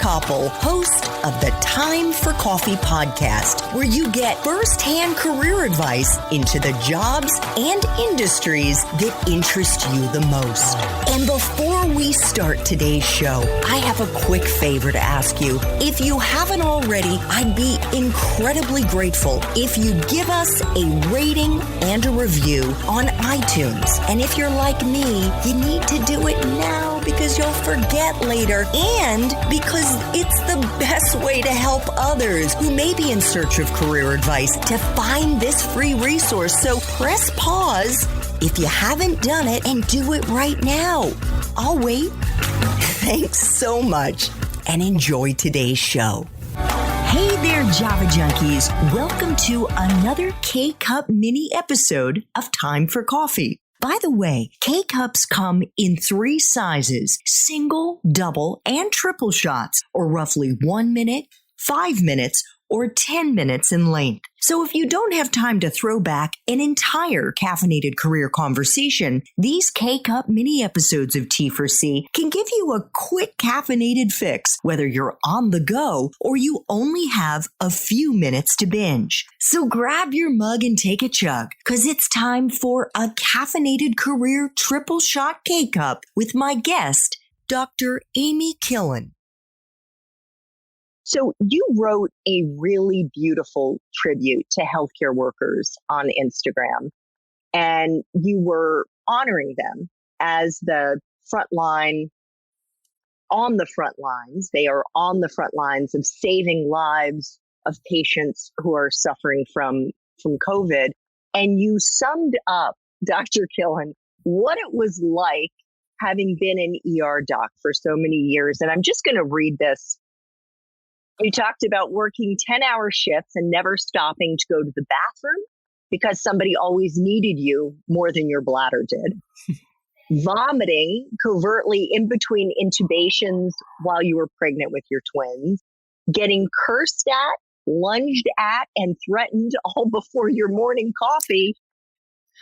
Koppel, host of the Time for Coffee podcast, where you get firsthand career advice into the jobs and industries that interest you the most. And before we start today's show, I have a quick favor to ask you. If you haven't already, I'd be incredibly grateful if you give us a rating and a review on iTunes. And if you're like me, you need to do it now because you'll forget later and because it's the best way to help others who may be in search of career advice to find this free resource. So press pause if you haven't done it and do it right now. I'll wait. Thanks so much and enjoy today's show. Hey there, Java Junkies. Welcome to another K-Cup mini episode of Time for Coffee. By the way, K-Cups come in 3 sizes, single, double, and triple shots, or roughly 1 minute, 5 minutes, or 10 minutes in length. So if you don't have time to throw back an entire caffeinated career conversation, these K-Cup mini episodes of T4C can give you a quick caffeinated fix, whether you're on the go or you only have a few minutes to binge. So grab your mug and take a chug, because it's time for a caffeinated career triple shot K-Cup with my guest, Dr. Amy Killen. So you wrote a really beautiful tribute to healthcare workers on Instagram, and you were honoring them as the front line, on the front lines. They are on the front lines of saving lives of patients who are suffering from COVID. And you summed up, Dr. Killen, what it was like having been an ER doc for so many years. And I'm just going to read this. You talked about working 10-hour shifts and never stopping to go to the bathroom because somebody always needed you more than your bladder did. Vomiting covertly in between intubations while you were pregnant with your twins. Getting cursed at, lunged at, and threatened all before your morning coffee.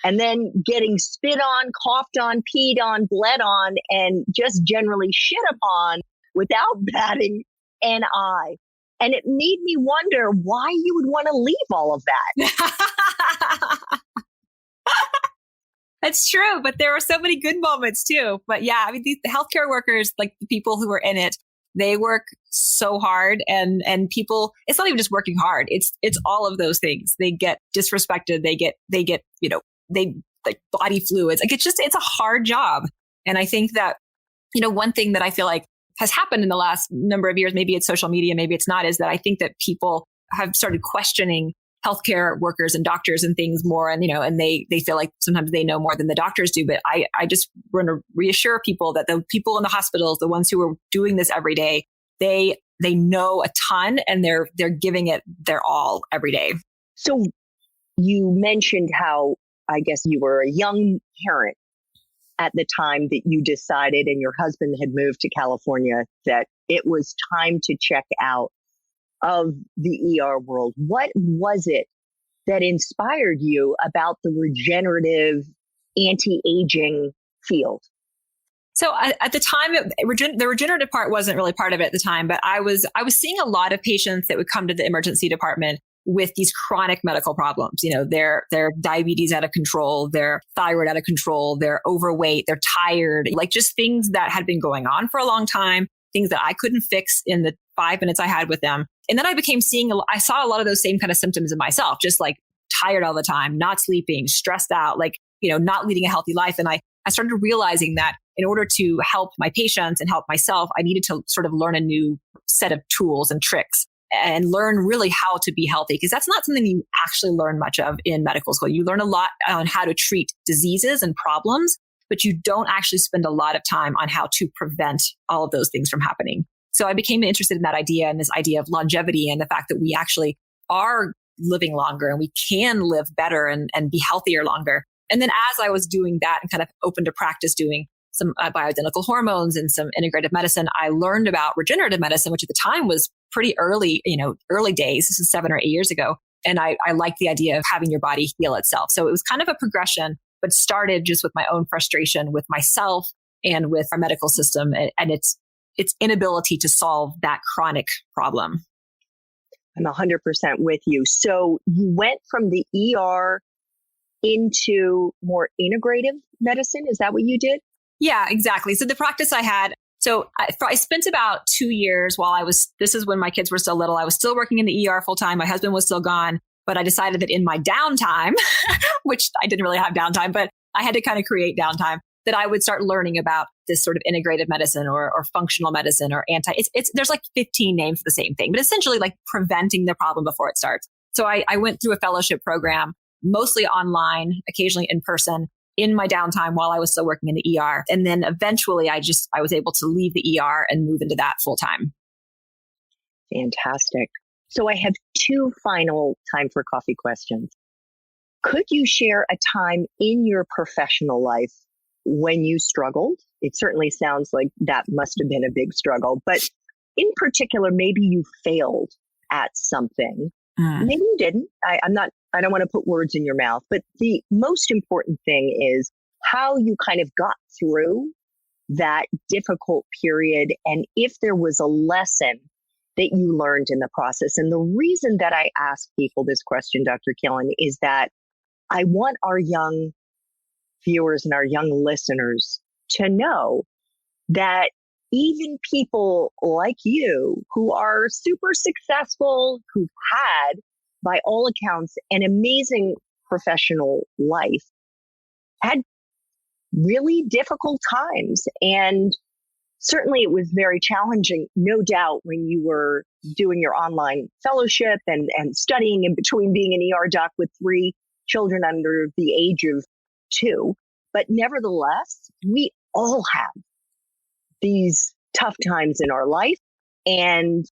And then getting spit on, coughed on, peed on, bled on, and just generally shit upon without batting an eye. And it made me wonder why you would want to leave all of that. That's true, but there were so many good moments too. But yeah, I mean, the healthcare workers, like the people who are in it, they work so hard, and people, it's not even just working hard. It's all of those things. They get disrespected. They get, they like body fluids. Like it's a hard job. And I think that, one thing that I feel like has happened in the last number of years, maybe it's social media, maybe it's not, is that I think that people have started questioning healthcare workers and doctors and things more. And, and they feel like sometimes they know more than the doctors do. But I just want to reassure people that the people in the hospitals, the ones who are doing this every day, they know a ton and they're giving it their all every day. So you mentioned how, I guess you were a young parent at the time that you decided, and your husband had moved to California, that it was time to check out of the ER world. What was it that inspired you about the regenerative anti-aging field? So at the time, the regenerative part wasn't really part of it at the time, but I was seeing a lot of patients that would come to the emergency department with these chronic medical problems. Their diabetes out of control, their thyroid out of control, they're overweight, they're tired, like just things that had been going on for a long time, things that I couldn't fix in the 5 minutes I had with them. And then I saw a lot of those same kind of symptoms in myself, just like tired all the time, not sleeping, stressed out, like, not leading a healthy life. And I started realizing that in order to help my patients and help myself, I needed to sort of learn a new set of tools and tricks and learn really how to be healthy, because that's not something you actually learn much of in medical school. You learn a lot on how to treat diseases and problems, but you don't actually spend a lot of time on how to prevent all of those things from happening. So I became interested in that idea, and this idea of longevity and the fact that we actually are living longer and we can live better and be healthier longer. And then as I was doing that and kind of open to practice doing some bioidentical hormones and some integrative medicine, I learned about regenerative medicine, which at the time was pretty early, early days. This is 7 or 8 years ago. And I liked the idea of having your body heal itself. So it was kind of a progression, but started just with my own frustration with myself and with our medical system. And its inability to solve that chronic problem. I'm 100% with you. So you went from the ER into more integrative medicine. Is that what you did? Yeah, exactly. So the practice I had, I spent about 2 years this is when my kids were still little. I was still working in the ER full time. My husband was still gone, but I decided that in my downtime, which I didn't really have downtime, but I had to kind of create downtime, that I would start learning about this sort of integrative medicine or functional medicine or there's like 15 names for the same thing, but essentially like preventing the problem before it starts. So I went through a fellowship program, mostly online, occasionally in person, in my downtime while I was still working in the ER. And then eventually I was able to leave the ER and move into that full time. Fantastic. So I have two final time for coffee questions. Could you share a time in your professional life when you struggled? It certainly sounds like that must have been a big struggle, but in particular, maybe you failed at something. Maybe you didn't. I don't want to put words in your mouth, but the most important thing is how you kind of got through that difficult period and if there was a lesson that you learned in the process. And the reason that I ask people this question, Dr. Killen, is that I want our young viewers and our young listeners to know that even people like you who are super successful, who've had, by all accounts, an amazing professional life, had really difficult times. And certainly it was very challenging, no doubt, when you were doing your online fellowship and studying in between being an ER doc with 3 children under the age of 2. But nevertheless, we all have these tough times in our life and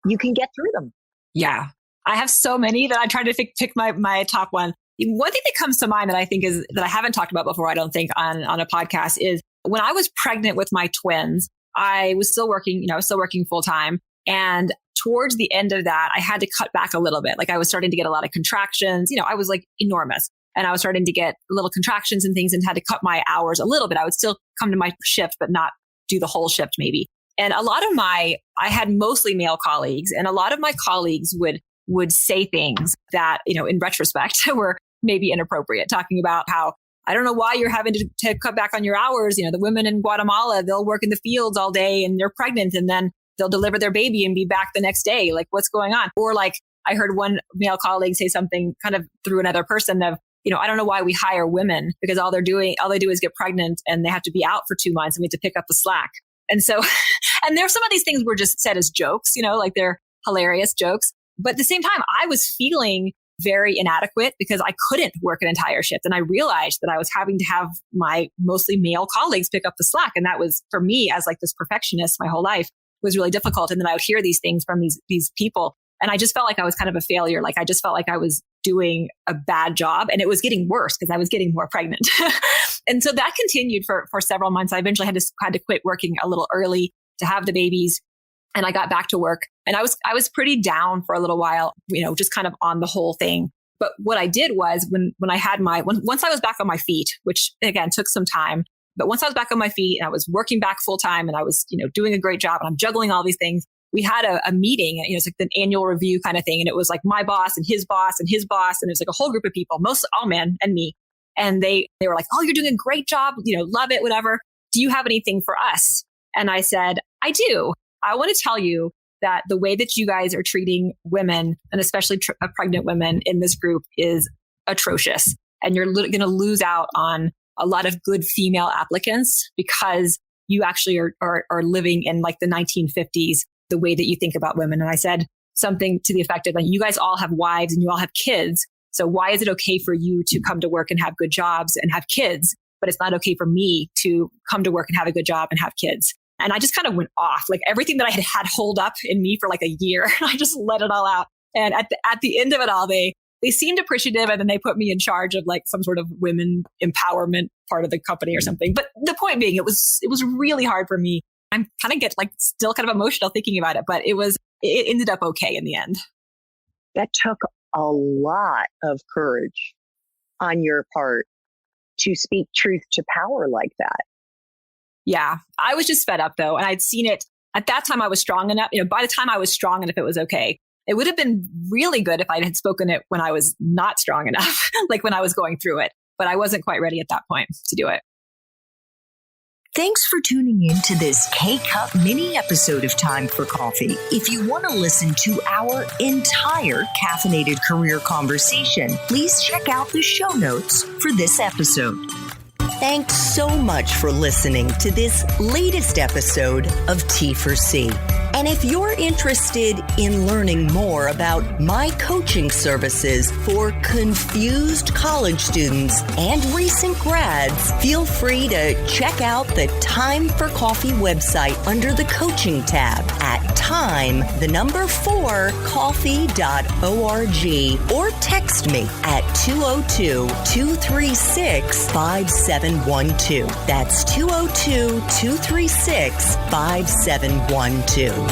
you can get through them. Yeah. I have so many that I tried to pick my top one. One thing that comes to mind that I think is that I haven't talked about before, I don't think on a podcast, is when I was pregnant with my twins, I was still working, full time. And towards the end of that, I had to cut back a little bit. Like I was starting to get a lot of contractions. I was like enormous. And I was starting to get little contractions and things and had to cut my hours a little bit. I would still come to my shift, but not do the whole shift maybe. And I had mostly male colleagues, and a lot of my colleagues would say things that, in retrospect were maybe inappropriate, talking about how, I don't know why you're having to cut back on your hours. The women in Guatemala, they'll work in the fields all day and they're pregnant and then they'll deliver their baby and be back the next day. Like, what's going on? Or like, I heard one male colleague say something kind of through another person of, I don't know why we hire women because all they do is get pregnant and they have to be out for 2 months and we have to pick up the slack. And so, and there, some of these things were just said as jokes, like they're hilarious jokes. But at the same time, I was feeling very inadequate because I couldn't work an entire shift. And I realized that I was having to have my mostly male colleagues pick up the slack. And that was, for me, as like this perfectionist my whole life, was really difficult. And then I would hear these things from these people. And I just felt like I was kind of a failure. Like I just felt like I was doing a bad job, and it was getting worse because I was getting more pregnant. And so that continued for several months. I eventually had to quit working a little early to have the babies. And I got back to work, and I was pretty down for a little while, just kind of on the whole thing. But what I did was when I had once I was back on my feet, which again took some time, but once I was back on my feet and I was working back full time and I was, doing a great job and I'm juggling all these things, we had a meeting, it's like an annual review kind of thing. And it was like my boss and his boss and his boss. And it was like a whole group of people, most all men and me. And they were like, oh, you're doing a great job. Love it, whatever. Do you have anything for us? And I said, I do. I want to tell you that the way that you guys are treating women, and especially pregnant women in this group, is atrocious. And you're going to lose out on a lot of good female applicants because you actually are living in like the 1950s, the way that you think about women. And I said something to the effect of, like, you guys all have wives and you all have kids. So why is it okay for you to come to work and have good jobs and have kids, but it's not okay for me to come to work and have a good job and have kids? And I just kind of went off, like everything that I had holed up in me for like a year. I just let it all out. And at the end of it all, they seemed appreciative, and then they put me in charge of like some sort of women empowerment part of the company or something. But the point being, it was really hard for me. I'm kind of still kind of emotional thinking about it, but it ended up okay in the end. That took a lot of courage on your part to speak truth to power like that. Yeah, I was just fed up though. And I'd seen it at that time I was strong enough. By the time I was strong enough, it was okay. It would have been really good if I had spoken it when I was not strong enough, like when I was going through it. But I wasn't quite ready at that point to do it. Thanks for tuning in to this K-Cup mini episode of Time for Coffee. If you want to listen to our entire caffeinated career conversation, please check out the show notes for this episode. Thanks so much for listening to this latest episode of T4C. And if you're interested in learning more about my coaching services for confused college students and recent grads, feel free to check out the Time for Coffee website under the coaching tab at time4coffee.org or text me at 202-236-5712. That's 202-236-5712.